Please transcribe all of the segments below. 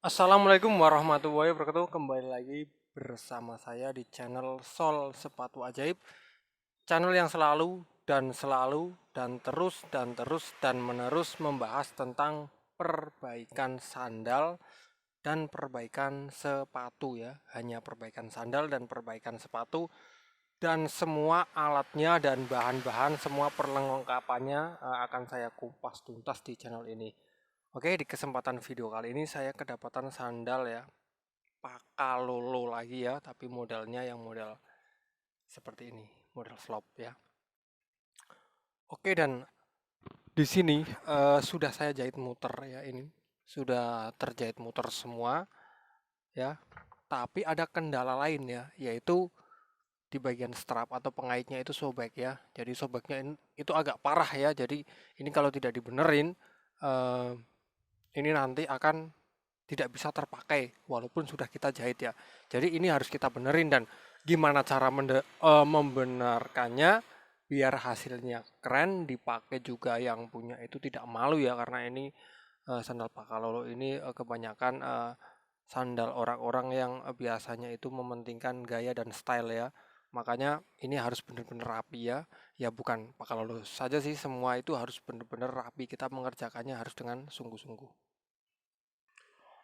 Assalamualaikum warahmatullahi wabarakatuh. Kembali lagi bersama saya di channel Sol Sepatu Ajaib. Channel yang selalu dan menerus membahas tentang perbaikan sandal dan perbaikan sepatu ya. Hanya perbaikan sandal dan perbaikan sepatu dan semua alatnya dan bahan-bahan semua perlengkapannya akan saya kupas tuntas di channel ini. Oke, di kesempatan video kali ini saya kedapatan sandal ya, Pakalolo lagi ya, tapi modelnya yang model seperti ini, model slop ya. Oke, dan di sini sudah saya jahit muter ya, ini sudah terjahit muter semua ya. Tapi ada kendala lain ya, yaitu di bagian strap atau pengaitnya itu sobek ya. Jadi sobeknya itu agak parah ya. Jadi ini kalau tidak dibenerin, eh, ini nanti akan tidak bisa terpakai walaupun sudah kita jahit ya. Jadi ini harus kita benerin, dan gimana cara membenarkannya biar hasilnya keren, dipakai juga yang punya itu tidak malu ya, karena ini sandal Pakalolo ini kebanyakan sandal orang-orang yang biasanya itu mementingkan gaya dan style ya. Makanya ini harus benar-benar rapi ya. Ya bukan Pakalolo saja sih, semua itu harus benar-benar rapi. Kita mengerjakannya harus dengan sungguh-sungguh.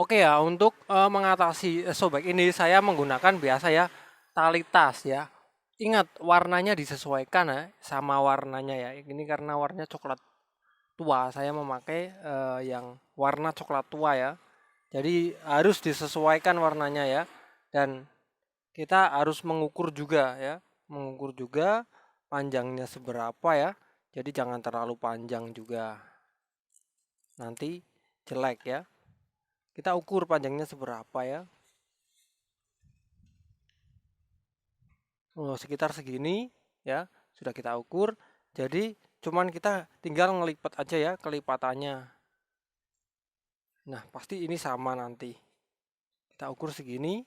Oke ya, untuk mengatasi sobek ini saya menggunakan biasa ya tali tas ya. Ingat warnanya disesuaikan ya sama warnanya ya. Ini karena warnanya coklat tua, saya memakai yang warna coklat tua ya. Jadi harus disesuaikan warnanya ya. Dan kita harus mengukur juga ya. Mengukur juga panjangnya seberapa ya. Jadi jangan terlalu panjang juga. Nanti jelek ya. Kita ukur panjangnya seberapa ya. Oh, sekitar segini ya, sudah kita ukur. Jadi cuman kita tinggal ngelipat aja ya kelipatannya. Nah, pasti ini sama nanti. Kita ukur segini,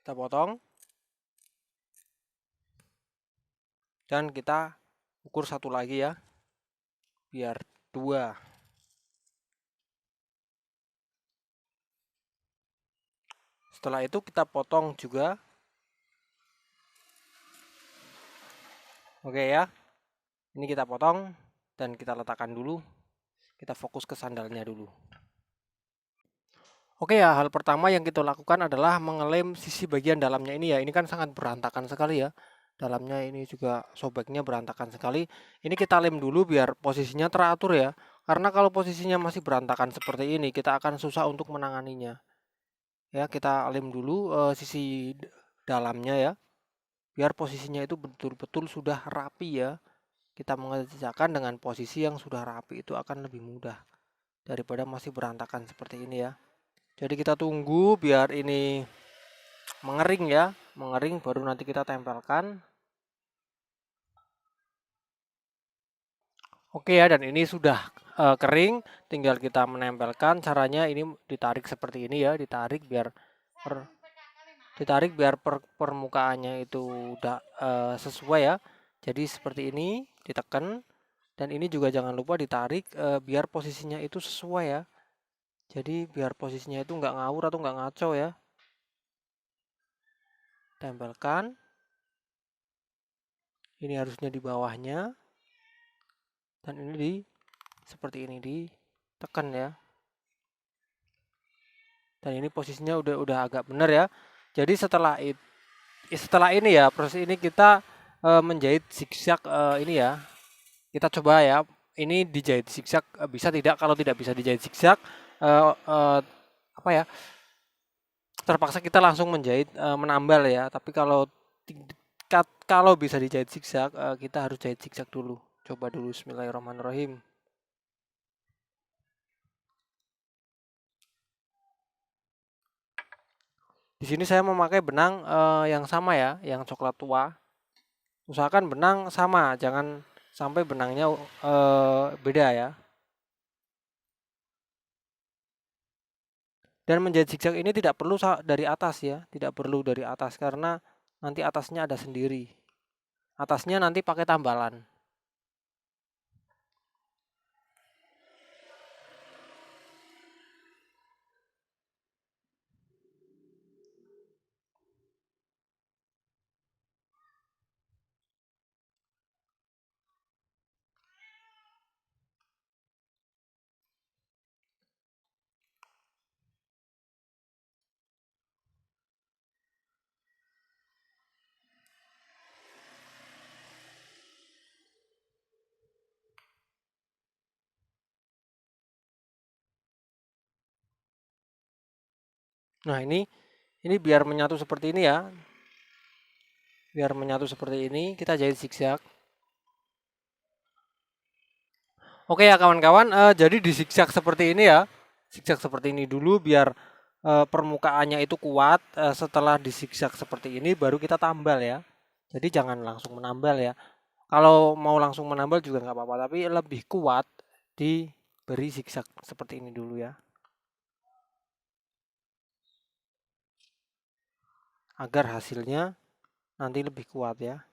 kita potong dan kita ukur satu lagi ya, biar dua. Setelah itu kita potong juga. Oke ya. Ini kita potong dan kita letakkan dulu. Kita fokus ke sandalnya dulu. Oke ya, hal pertama yang kita lakukan adalah mengelem sisi bagian dalamnya ini ya. Ini kan sangat berantakan sekali ya. Dalamnya ini juga sobeknya berantakan sekali. Ini kita lem dulu biar posisinya teratur ya. Karena kalau posisinya masih berantakan seperti ini, kita akan susah untuk menanganinya. Ya, kita lem dulu sisi dalamnya ya. Biar posisinya itu betul-betul sudah rapi ya. Kita mengerjakan dengan posisi yang sudah rapi itu akan lebih mudah daripada masih berantakan seperti ini ya. Jadi kita tunggu biar ini mengering ya, mengering baru nanti kita tempelkan. Oke ya, dan ini sudah kering, tinggal kita menempelkan. Caranya ini ditarik seperti ini ya, permukaannya itu udah sesuai ya. Jadi seperti ini ditekan, dan ini juga jangan lupa ditarik biar posisinya itu sesuai ya. Jadi biar posisinya itu nggak ngawur atau nggak ngaco ya. Tempelkan. Ini harusnya di bawahnya, dan ini seperti ini ditekan ya. Dan ini posisinya udah agak benar ya. Jadi setelah ini ya, proses ini kita menjahit zigzag ini ya. Kita coba ya. Ini dijahit zigzag bisa tidak? Kalau tidak bisa dijahit zigzag apa ya? Terpaksa kita langsung menjahit menambal ya. Tapi kalau bisa dijahit zigzag, kita harus jahit zigzag dulu. Coba dulu, bismillahirrahmanirrahim. Di sini saya memakai benang yang sama ya, yang coklat tua. Usahakan benang sama, jangan sampai benangnya beda ya. Dan menjahit zigzag ini tidak perlu dari atas ya, tidak perlu dari atas karena nanti atasnya ada sendiri. Atasnya nanti pakai tambalan. Nah, ini biar menyatu seperti ini ya. Biar menyatu seperti ini, kita jahit zigzag. Oke ya kawan-kawan, jadi di zigzag seperti ini ya. Zigzag seperti ini dulu biar permukaannya itu kuat. Setelah di zigzag seperti ini baru kita tambal ya. Jadi jangan langsung menambal ya. Kalau mau langsung menambal juga nggak apa-apa, tapi lebih kuat diberi zigzag seperti ini dulu ya. Agar hasilnya nanti lebih kuat ya.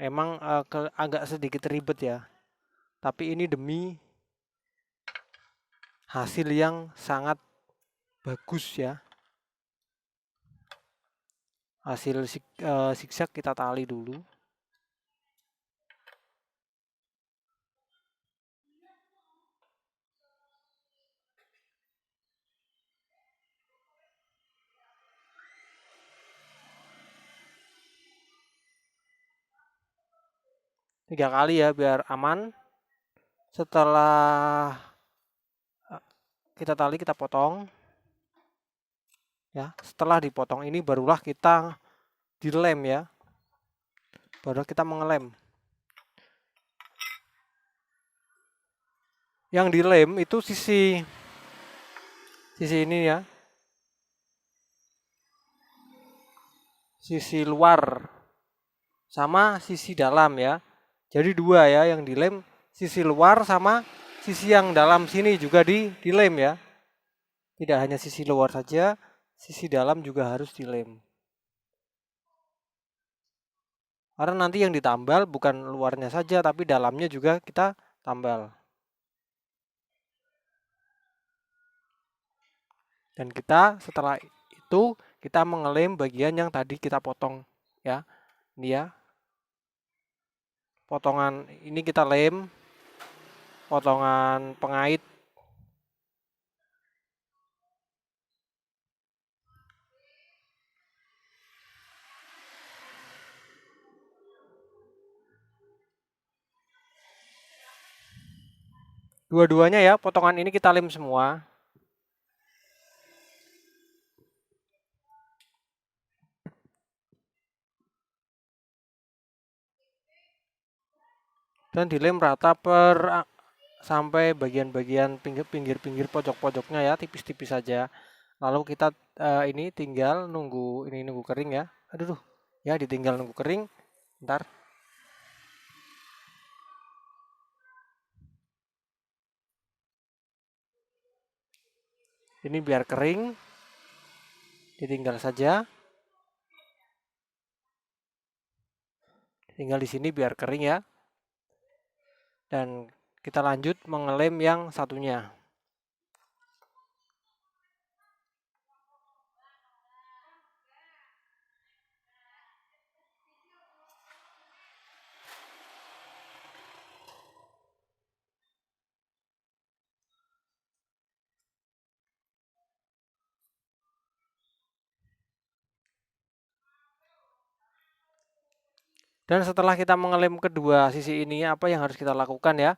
Emang agak sedikit ribet ya. Tapi ini demi hasil yang sangat bagus ya. Hasil zigzag kita tali dulu. Tiga kali ya biar aman. Setelah kita tali kita potong ya. Setelah dipotong ini barulah kita dilem ya. Baru kita mengelem. Yang dilem itu sisi ini ya. Sisi luar sama sisi dalam ya. Jadi dua ya yang dilem, sisi luar sama sisi yang dalam sini juga dilem ya. Tidak hanya sisi luar saja, sisi dalam juga harus dilem. Karena nanti yang ditambal bukan luarnya saja tapi dalamnya juga kita tambal. Dan kita setelah itu kita mengelem bagian yang tadi kita potong ya. Ini ya. Potongan ini kita lem. Potongan pengait. Dua-duanya ya, potongan ini kita lem semua. Dan dilem rata sampai bagian-bagian pinggir-pinggir pojok-pojoknya ya, tipis-tipis saja. Lalu kita ini tinggal nunggu kering ya. Aduh, ya ditinggal nunggu kering. Ntar. Ini biar kering. Ditinggal saja. Tinggal di sini biar kering ya. Dan kita lanjut mengelem yang satunya. Dan setelah kita mengelem kedua sisi ini, apa yang harus kita lakukan ya?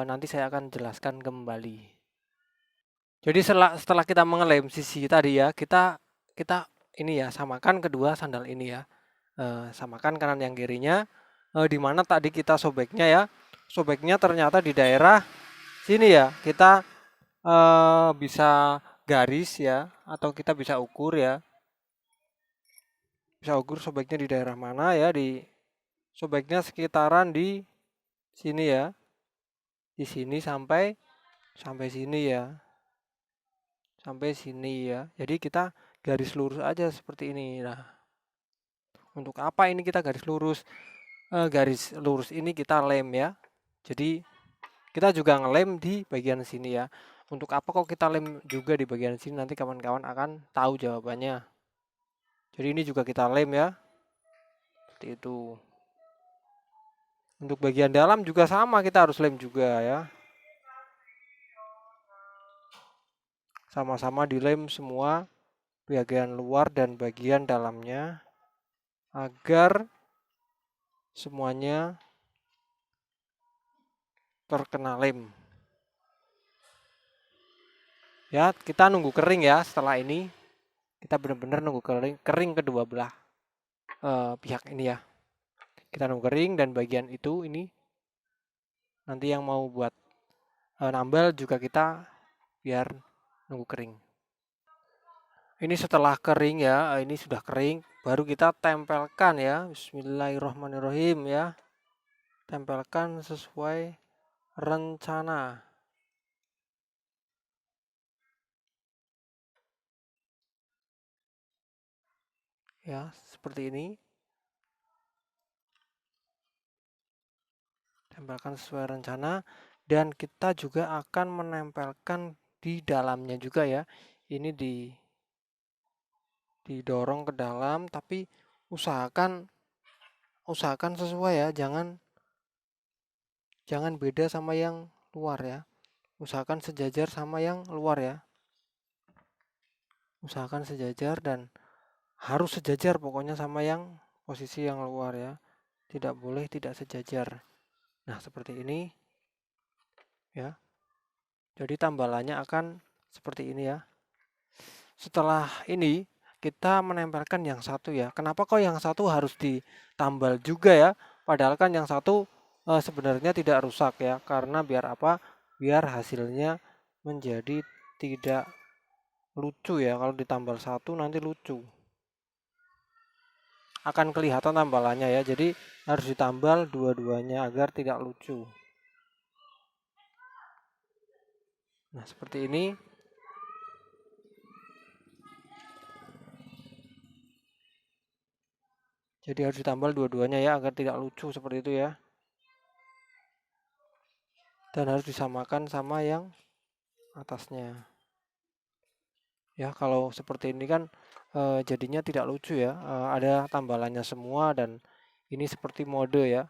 Nanti saya akan jelaskan kembali. Jadi setelah kita mengelem sisi tadi ya, kita ini ya samakan kedua sandal ini ya. Samakan kanan yang kirinya. Di mana tadi kita sobeknya ya. Sobeknya ternyata di daerah sini ya. Kita bisa garis ya, atau kita bisa ukur ya. Bisa ukur sobeknya di daerah mana ya, di sobeknya sekitaran di sini ya. Di sini sampai sini ya. Sampai sini ya. Jadi kita garis lurus aja seperti ini. Nah, untuk apa ini kita garis lurus? Garis lurus ini kita lem ya. Jadi kita juga ngelem di bagian sini ya. Untuk apa kok kita lem juga di bagian sini, nanti kawan-kawan akan tahu jawabannya. Jadi ini juga kita lem ya. Seperti itu. Untuk bagian dalam juga sama, kita harus lem juga ya. Sama-sama dilem semua bagian luar dan bagian dalamnya agar semuanya terkena lem. Ya, kita nunggu kering ya. Setelah ini kita benar-benar nunggu kering kedua belah pihak ini ya. Kita nunggu kering, dan bagian itu ini nanti yang mau buat nambal juga kita biar nunggu kering. Ini setelah kering ya, ini sudah kering, baru kita tempelkan ya. Bismillahirrahmanirrahim ya. Tempelkan sesuai rencana. Ya, seperti ini. Tempelkan sesuai rencana, dan kita juga akan menempelkan di dalamnya juga ya. Ini didorong ke dalam, tapi usahakan sesuai ya, jangan beda sama yang luar ya. Usahakan sejajar sama yang luar ya. Usahakan sejajar, dan harus sejajar pokoknya sama yang posisi yang luar ya. Tidak boleh tidak sejajar. Nah, seperti ini ya. Jadi tambalannya akan seperti ini ya. Setelah ini kita menempelkan yang satu ya. Kenapa kok yang satu harus ditambal juga ya? Padahal kan yang satu sebenarnya tidak rusak ya. Karena biar apa? Biar hasilnya menjadi tidak lucu ya. Kalau ditambal satu nanti lucu. Akan kelihatan tambalannya ya. Jadi harus ditambal dua-duanya agar tidak lucu. Nah, seperti ini. Jadi harus ditambal dua-duanya ya agar tidak lucu seperti itu ya. Dan harus disamakan sama yang atasnya. Ya, kalau seperti ini kan jadinya tidak lucu ya. Ada tambalannya semua, dan ini seperti mode ya.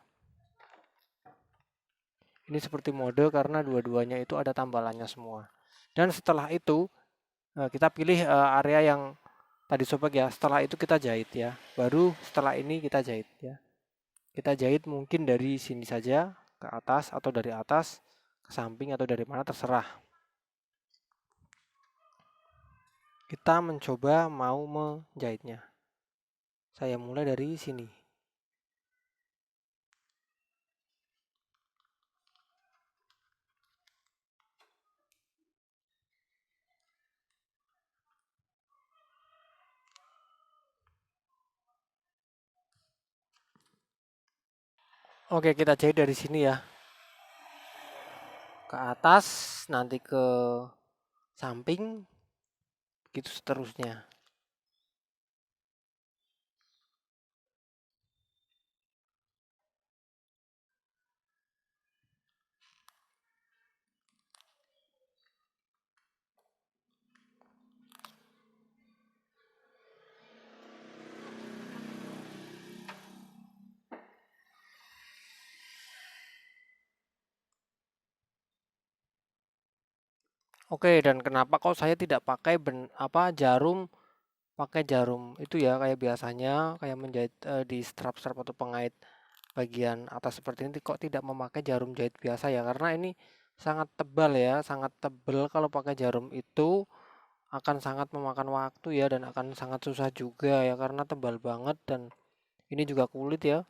Ini seperti mode karena dua-duanya itu ada tambalannya semua. Dan setelah itu kita pilih area yang tadi sobek ya. Setelah itu kita jahit ya. Baru setelah ini kita jahit ya. Kita jahit mungkin dari sini saja ke atas, atau dari atas ke samping, atau dari mana terserah. Kita mencoba mau menjahitnya. Saya mulai dari sini. Oke, kita jahit dari sini ya. Ke atas, nanti ke samping, gitu seterusnya. Oke, dan kenapa kok saya tidak pakai jarum, pakai jarum itu ya kayak biasanya, kayak menjahit di strap-strap atau pengait bagian atas seperti ini, kok tidak memakai jarum jahit biasa ya? Karena ini sangat tebal ya, sangat tebal. Kalau pakai jarum itu akan sangat memakan waktu ya, dan akan sangat susah juga ya karena tebal banget, dan ini juga kulit ya,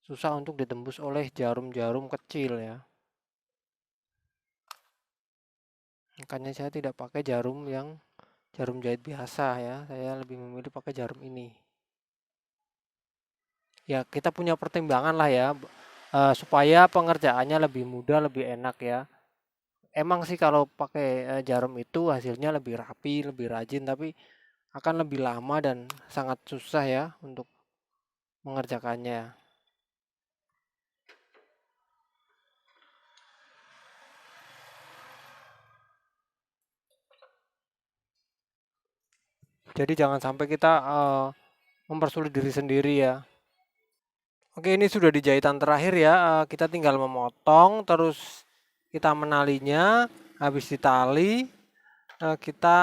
susah untuk ditembus oleh jarum-jarum kecil ya. Makanya saya tidak pakai jarum jahit biasa ya, saya lebih memilih pakai jarum ini. Ya, kita punya pertimbangan lah ya, supaya pengerjaannya lebih mudah, lebih enak ya. Emang sih kalau pakai jarum itu hasilnya lebih rapi, lebih rajin, tapi akan lebih lama dan sangat susah ya untuk mengerjakannya. Jadi jangan sampai kita mempersulit diri sendiri ya. Oke, ini sudah di jahitan terakhir ya. Kita tinggal memotong, terus kita menalinya. Habis ditali, kita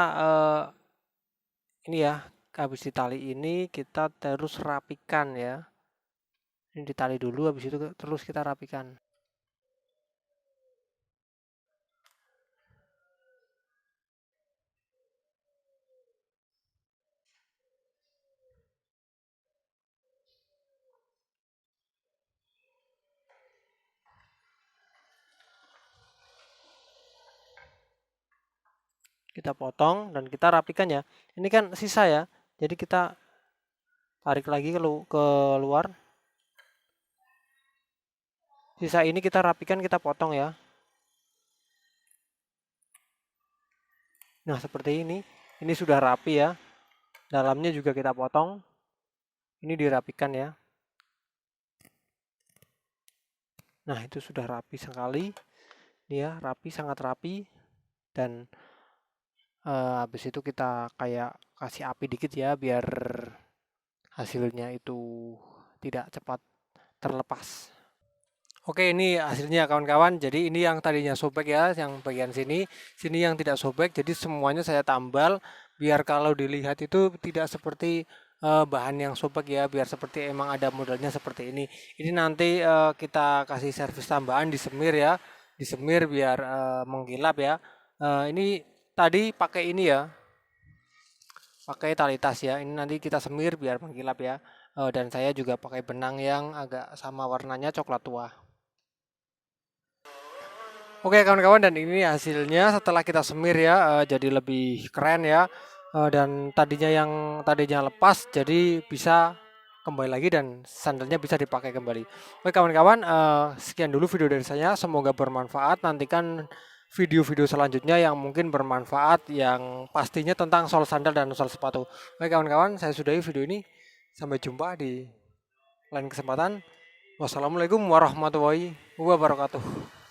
ini ya, habis ditali ini kita terus rapikan ya. Ini ditali dulu, habis itu terus kita rapikan. kita potong dan kita rapikan ya. Ini kan sisa ya, jadi kita tarik lagi ke luar. Sisa ini kita rapikan, kita potong ya. Nah, seperti ini. Ini sudah rapi ya. Dalamnya juga kita potong. Ini dirapikan ya. Nah, itu sudah rapi sekali. Ini ya, rapi, sangat rapi. Dan habis itu kita kayak kasih api dikit ya, biar hasilnya itu tidak cepat terlepas. Oke, ini hasilnya kawan-kawan. Jadi ini yang tadinya sobek ya, yang bagian sini, sini yang tidak sobek. Jadi semuanya saya tambal biar kalau dilihat itu tidak seperti bahan yang sobek ya, biar seperti emang ada modelnya seperti ini. Ini nanti kita kasih servis tambahan disemir ya, disemir biar mengkilap ya. Ini tadi pakai ini ya, pakai tali tas ya. Ini nanti kita semir biar mengkilap ya. Dan saya juga pakai benang yang agak sama warnanya coklat tua. Oke kawan-kawan, dan ini hasilnya setelah kita semir ya, jadi lebih keren ya. Dan tadinya lepas jadi bisa kembali lagi dan sandalnya bisa dipakai kembali. Oke kawan-kawan, sekian dulu video dari saya, semoga bermanfaat. Nantikan video-video selanjutnya yang mungkin bermanfaat, yang pastinya tentang sol sandal dan sol sepatu. Oke kawan-kawan, saya sudahi video ini. Sampai jumpa di lain kesempatan. Wassalamualaikum warahmatullahi wabarakatuh.